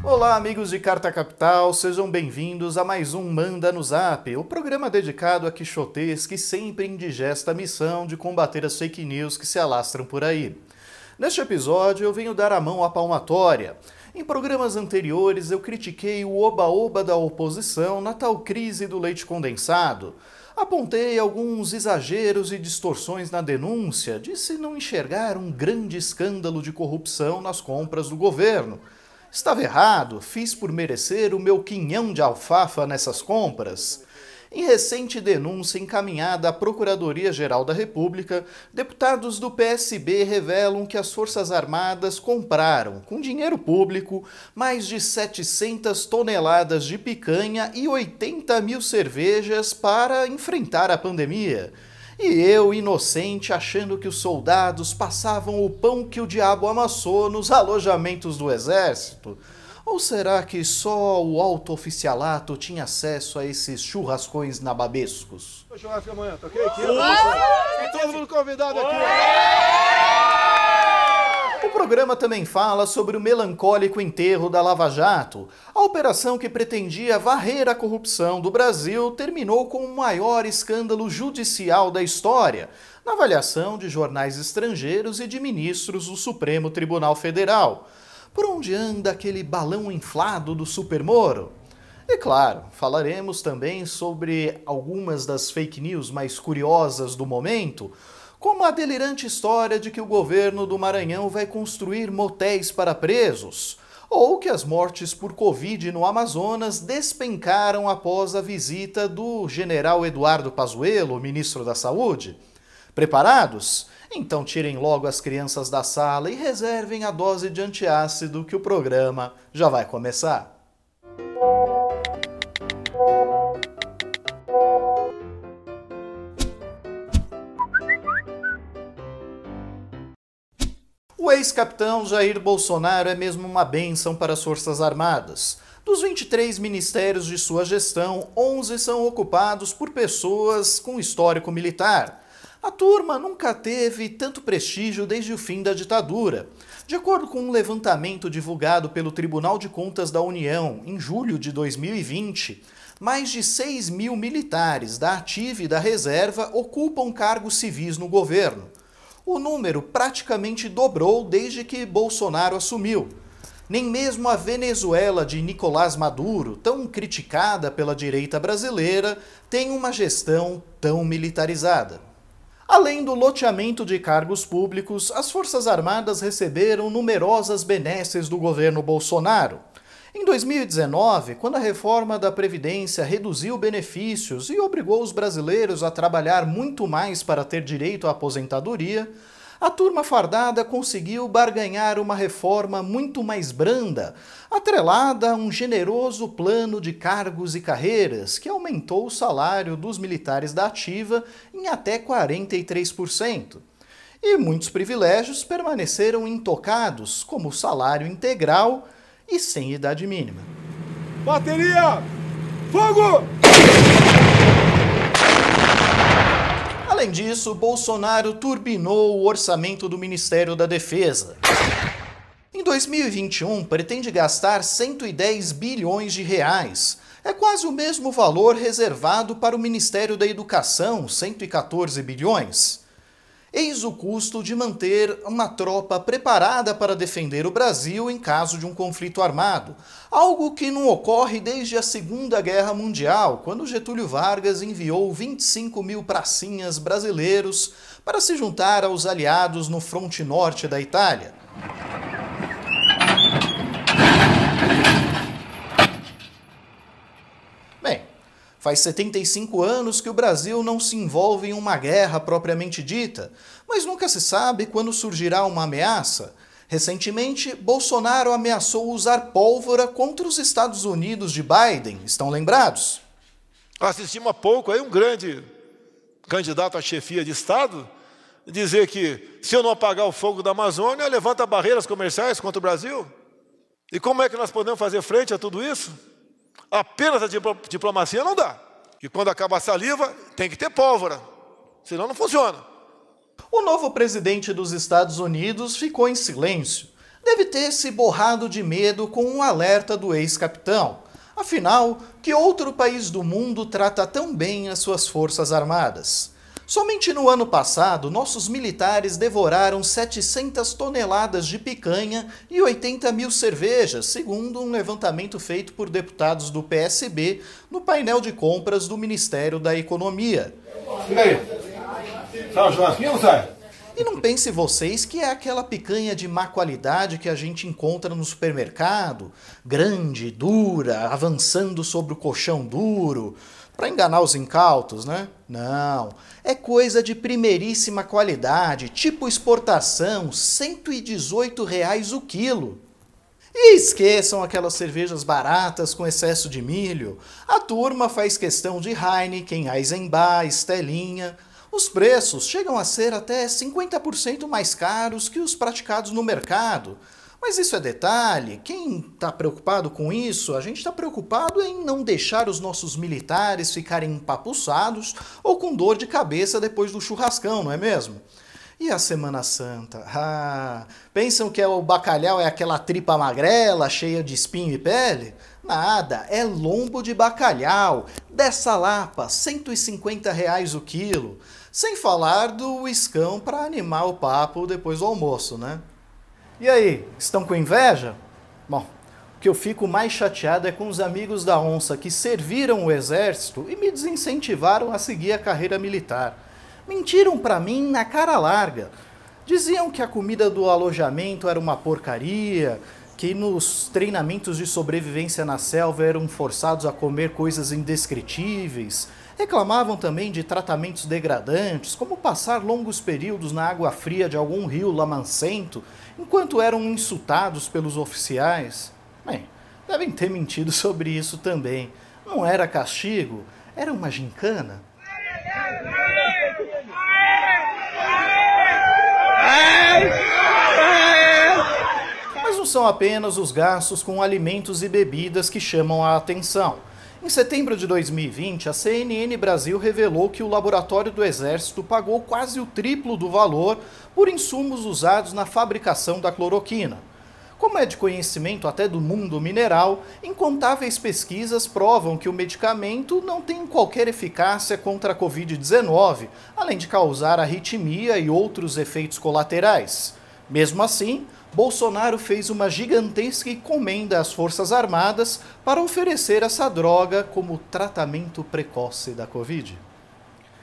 Olá, amigos de Carta Capital, sejam bem-vindos a mais um Manda no Zap, o programa dedicado a quixotês que sempre indigesta a missão de combater as fake news que se alastram por aí. Neste episódio eu venho dar a mão à palmatória. Em programas anteriores eu critiquei o oba-oba da oposição na tal crise do leite condensado. Apontei alguns exageros e distorções na denúncia, disse não enxergar um grande escândalo de corrupção nas compras do governo. Estava errado, fiz por merecer o meu quinhão de alfafa nessas compras. Em recente denúncia encaminhada à Procuradoria-Geral da República, deputados do PSB revelam que as Forças Armadas compraram, com dinheiro público, mais de 700 toneladas de picanha e 80 mil cervejas para enfrentar a pandemia. E eu, inocente, achando que os soldados passavam o pão que o diabo amassou nos alojamentos do exército? Ou será que só o alto oficialato tinha acesso a esses churrascões nababescos? O churrasco amanhã, tá ok? Aqui, todo mundo convidado aqui. O programa também fala sobre o melancólico enterro da Lava Jato. A operação que pretendia varrer a corrupção do Brasil terminou com o maior escândalo judicial da história, na avaliação de jornais estrangeiros e de ministros do Supremo Tribunal Federal. Por onde anda aquele balão inflado do Super Moro? E claro, falaremos também sobre algumas das fake news mais curiosas do momento, como a delirante história de que o governo do Maranhão vai construir motéis para presos, ou que as mortes por Covid no Amazonas despencaram após a visita do general Eduardo Pazuello, ministro da Saúde. Preparados? Então tirem logo as crianças da sala e reservem a dose de antiácido que o programa já vai começar. O ex-capitão Jair Bolsonaro é mesmo uma bênção para as Forças Armadas. Dos 23 ministérios de sua gestão, 11 são ocupados por pessoas com histórico militar. A turma nunca teve tanto prestígio desde o fim da ditadura. De acordo com um levantamento divulgado pelo Tribunal de Contas da União em julho de 2020, mais de 6 mil militares da ativa e da reserva ocupam cargos civis no governo. O número praticamente dobrou desde que Bolsonaro assumiu. Nem mesmo a Venezuela de Nicolás Maduro, tão criticada pela direita brasileira, tem uma gestão tão militarizada. Além do loteamento de cargos públicos, as Forças Armadas receberam numerosas benesses do governo Bolsonaro. Em 2019, quando a reforma da Previdência reduziu benefícios e obrigou os brasileiros a trabalhar muito mais para ter direito à aposentadoria, a turma fardada conseguiu barganhar uma reforma muito mais branda, atrelada a um generoso plano de cargos e carreiras que aumentou o salário dos militares da ativa em até 43%. E muitos privilégios permaneceram intocados, como o salário integral e sem idade mínima. Bateria! Fogo! Além disso, Bolsonaro turbinou o orçamento do Ministério da Defesa. Em 2021, pretende gastar 110 bilhões de reais. É quase o mesmo valor reservado para o Ministério da Educação, 114 bilhões. Eis o custo de manter uma tropa preparada para defender o Brasil em caso de um conflito armado, algo que não ocorre desde a Segunda Guerra Mundial, quando Getúlio Vargas enviou 25 mil pracinhas brasileiros para se juntar aos aliados no fronte norte da Itália. Bem, faz 75 anos que o Brasil não se envolve em uma guerra propriamente dita, mas nunca se sabe quando surgirá uma ameaça. Recentemente, Bolsonaro ameaçou usar pólvora contra os Estados Unidos de Biden. Estão lembrados? Assistimos há pouco aí um grande candidato à chefia de Estado dizer que se eu não apagar o fogo da Amazônia, levanta barreiras comerciais contra o Brasil. E como é que nós podemos fazer frente a tudo isso? Apenas a diplomacia não dá. E quando acaba a saliva, tem que ter pólvora. Senão não funciona. O novo presidente dos Estados Unidos ficou em silêncio. deve ter se borrado de medo com um alerta do ex-capitão. Afinal, que outro país do mundo trata tão bem as suas forças armadas? Somente no ano passado, nossos militares devoraram 700 toneladas de picanha e 80 mil cervejas, segundo um levantamento feito por deputados do PSB no painel de compras do Ministério da Economia. E aí? Sai o churrasquinho ou sai? E não pense vocês que é aquela picanha de má qualidade que a gente encontra no supermercado, grande, dura, avançando sobre o colchão duro, para enganar os incautos, né? Não, é coisa de primeiríssima qualidade, tipo exportação, R$ 118 o quilo. E esqueçam aquelas cervejas baratas com excesso de milho. A turma faz questão de Heineken, Eisenbach, Estelinha. Os preços chegam a ser até 50% mais caros que os praticados no mercado. Mas isso é detalhe. Quem está preocupado com isso, a gente está preocupado em não deixar os nossos militares ficarem empapuçados ou com dor de cabeça depois do churrascão, não é mesmo? E a Semana Santa? Pensam que o bacalhau é aquela tripa magrela, cheia de espinho e pele? Nada, é lombo de bacalhau, dessa lapa, R$ 150 o quilo. Sem falar do uiscão para animar o papo depois do almoço, né? E aí, estão com inveja? Bom, o que eu fico mais chateado é com os amigos da onça que serviram o exército e me desincentivaram a seguir a carreira militar. Mentiram para mim na cara larga. Diziam que a comida do alojamento era uma porcaria, que nos treinamentos de sobrevivência na selva eram forçados a comer coisas indescritíveis. Reclamavam também de tratamentos degradantes, como passar longos períodos na água fria de algum rio lamacento, enquanto eram insultados pelos oficiais. Bem, devem ter mentido sobre isso também. Não era castigo, era uma gincana. Mas não são apenas os gastos com alimentos e bebidas que chamam a atenção. Em setembro de 2020, a CNN Brasil revelou que o Laboratório do Exército pagou quase o triplo do valor por insumos usados na fabricação da cloroquina. Como é de conhecimento até do mundo mineral, incontáveis pesquisas provam que o medicamento não tem qualquer eficácia contra a Covid-19, além de causar arritmia e outros efeitos colaterais. Mesmo assim, Bolsonaro fez uma gigantesca encomenda às Forças Armadas para oferecer essa droga como tratamento precoce da Covid.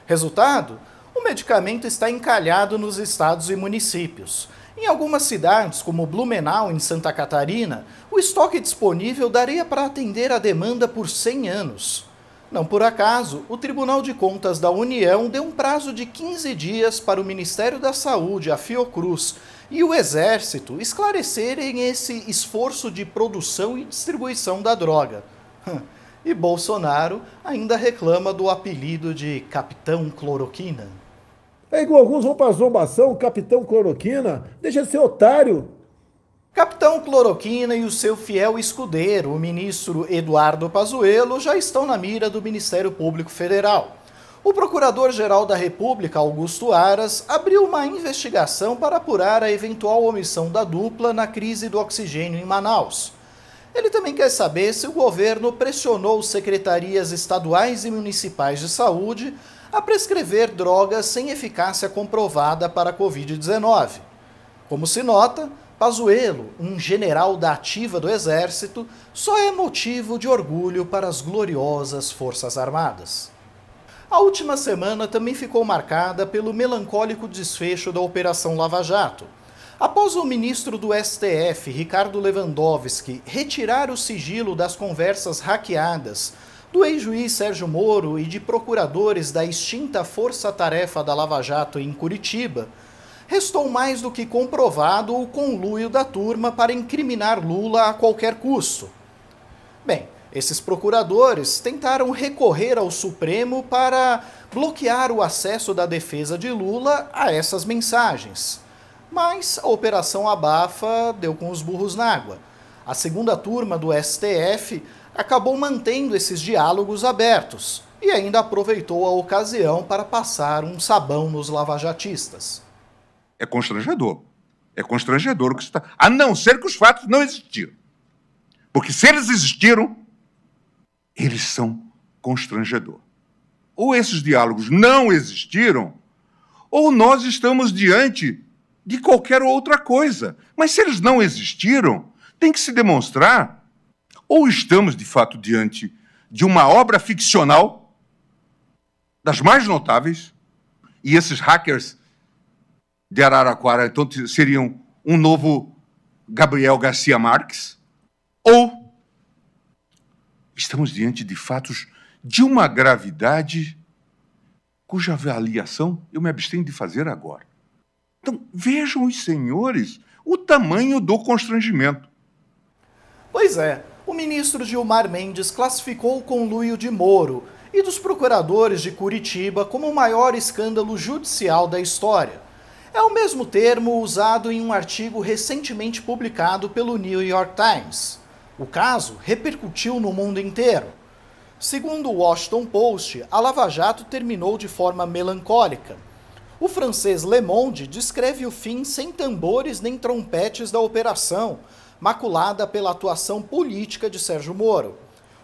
Resultado? O medicamento está encalhado nos estados e municípios. Em algumas cidades, como Blumenau, em Santa Catarina, o estoque disponível daria para atender a demanda por 100 anos. Não por acaso, o Tribunal de Contas da União deu um prazo de 15 dias para o Ministério da Saúde, a Fiocruz, e o Exército esclarecerem esse esforço de produção e distribuição da droga. E Bolsonaro ainda reclama do apelido de Capitão Cloroquina. É igual alguns vão para a zombação, Capitão Cloroquina, deixa de ser otário. Capitão Cloroquina e o seu fiel escudeiro, o ministro Eduardo Pazuello, já estão na mira do Ministério Público Federal. O Procurador-Geral da República, Augusto Aras, abriu uma investigação para apurar a eventual omissão da dupla na crise do oxigênio em Manaus. Ele também quer saber se o governo pressionou secretarias estaduais e municipais de saúde a prescrever drogas sem eficácia comprovada para a Covid-19. Como se nota, Pazuello, um general da ativa do Exército, só é motivo de orgulho para as gloriosas Forças Armadas. A última semana também ficou marcada pelo melancólico desfecho da Operação Lava Jato. Após o ministro do STF, Ricardo Lewandowski, retirar o sigilo das conversas hackeadas do ex-juiz Sérgio Moro e de procuradores da extinta Força-Tarefa da Lava Jato em Curitiba, restou mais do que comprovado o conluio da turma para incriminar Lula a qualquer custo. Bem, esses procuradores tentaram recorrer ao Supremo para bloquear o acesso da defesa de Lula a essas mensagens. Mas a Operação Abafa deu com os burros na água. A segunda turma do STF acabou mantendo esses diálogos abertos e ainda aproveitou a ocasião para passar um sabão nos lavajatistas. É constrangedor. É constrangedor o que está... A não ser que os fatos não existiram. Porque se eles existiram, eles são constrangedor. Ou esses diálogos não existiram, ou nós estamos diante de qualquer outra coisa. Mas se eles não existiram, tem que se demonstrar, ou estamos, de fato, diante de uma obra ficcional das mais notáveis, e esses hackers de Araraquara então seriam um novo Gabriel Garcia Marques, ou estamos diante de fatos de uma gravidade cuja avaliação eu me abstenho de fazer agora. Então, vejam os senhores o tamanho do constrangimento. Pois é, o ministro Gilmar Mendes classificou o conluio de Moro e dos procuradores de Curitiba como o maior escândalo judicial da história. É o mesmo termo usado em um artigo recentemente publicado pelo New York Times. O caso repercutiu no mundo inteiro. Segundo o Washington Post, a Lava Jato terminou de forma melancólica. O francês Le Monde descreve o fim sem tambores nem trompetes da operação, maculada pela atuação política de Sérgio Moro.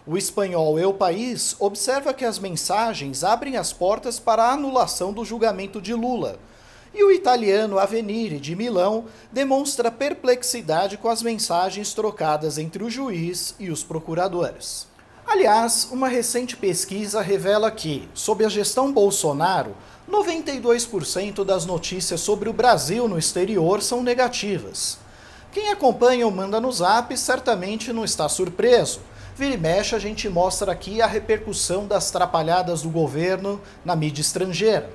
O espanhol El País observa que as mensagens abrem as portas para a anulação do julgamento de Lula. E o italiano Avvenire, de Milão, demonstra perplexidade com as mensagens trocadas entre o juiz e os procuradores. Aliás, uma recente pesquisa revela que, sob a gestão Bolsonaro, 92% das notícias sobre o Brasil no exterior são negativas. Quem acompanha o Manda no Zap certamente não está surpreso. Vira e mexe, a gente mostra aqui a repercussão das trapalhadas do governo na mídia estrangeira.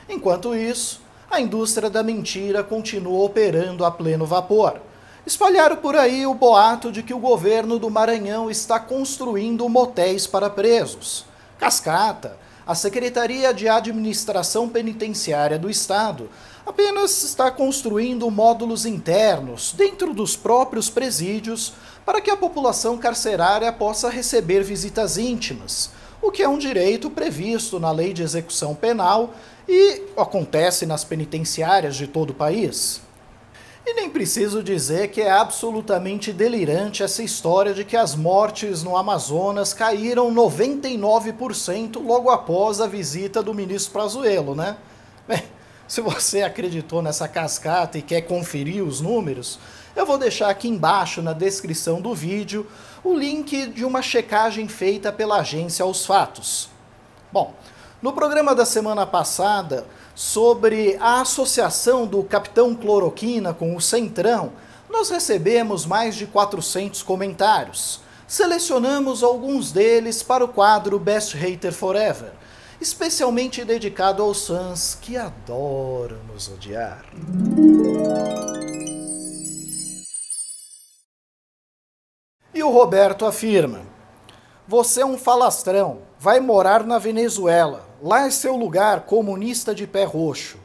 Enquanto isso, a indústria da mentira continua operando a pleno vapor. Espalharam por aí o boato de que o governo do Maranhão está construindo motéis para presos. Cascata, a Secretaria de Administração Penitenciária do Estado, apenas está construindo módulos internos dentro dos próprios presídios para que a população carcerária possa receber visitas íntimas, o que é um direito previsto na Lei de Execução Penal e acontece nas penitenciárias de todo o país. E nem preciso dizer que é absolutamente delirante essa história de que as mortes no Amazonas caíram 99% logo após a visita do ministro Pazuello, né? Bem, se você acreditou nessa cascata e quer conferir os números, eu vou deixar aqui embaixo na descrição do vídeo o link de uma checagem feita pela agência Aos Fatos. Bom, no programa da semana passada, sobre a associação do Capitão Cloroquina com o Centrão, nós recebemos mais de 400 comentários. Selecionamos alguns deles para o quadro Best Hater Forever, especialmente dedicado aos fãs que adoram nos odiar. E o Roberto afirma: você é um falastrão, vai morar na Venezuela, lá é seu lugar, comunista de pé roxo.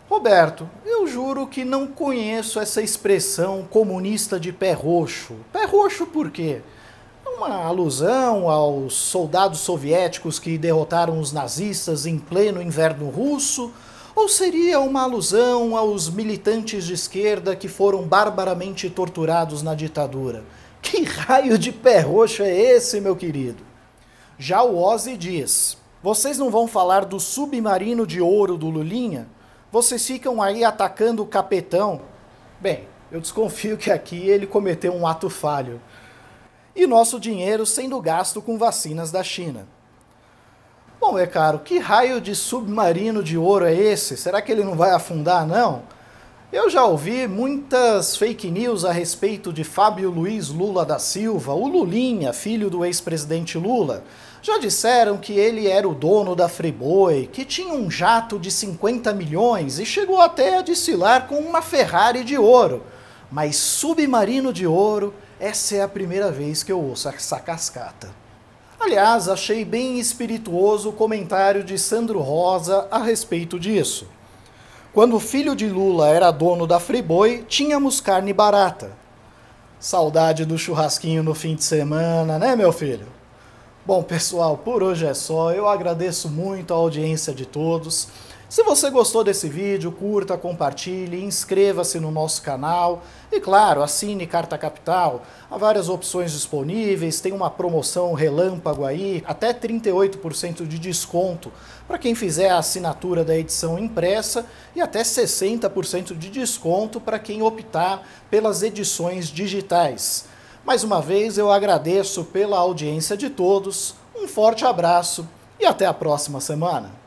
Roberto, eu juro que não conheço essa expressão comunista de pé roxo. Pé roxo por quê? É uma alusão aos soldados soviéticos que derrotaram os nazistas em pleno inverno russo? Ou seria uma alusão aos militantes de esquerda que foram barbaramente torturados na ditadura? Que raio de pé roxo é esse, meu querido? Já o Ozzy diz: vocês não vão falar do submarino de ouro do Lulinha? Vocês ficam aí atacando o capetão. Bem, eu desconfio que aqui ele cometeu um ato falho. E nosso dinheiro sendo gasto com vacinas da China. Bom, é caro, que raio de submarino de ouro é esse? Será que ele não vai afundar, não? Eu já ouvi muitas fake news a respeito de Fábio Luiz Lula da Silva, o Lulinha, filho do ex-presidente Lula. Já disseram que ele era o dono da Friboi, que tinha um jato de 50 milhões e chegou até a desfilar com uma Ferrari de ouro. Mas submarino de ouro, essa é a primeira vez que eu ouço essa cascata. Aliás, achei bem espirituoso o comentário de Sandro Rosa a respeito disso. Quando o filho de Lula era dono da Friboi, tínhamos carne barata. Saudade do churrasquinho no fim de semana, né, meu filho? Bom, pessoal, por hoje é só. Eu agradeço muito a audiência de todos. Se você gostou desse vídeo, curta, compartilhe, inscreva-se no nosso canal e, claro, assine Carta Capital. Há várias opções disponíveis, tem uma promoção relâmpago aí, até 38% de desconto para quem fizer a assinatura da edição impressa e até 60% de desconto para quem optar pelas edições digitais. Mais uma vez, eu agradeço pela audiência de todos, um forte abraço e até a próxima semana.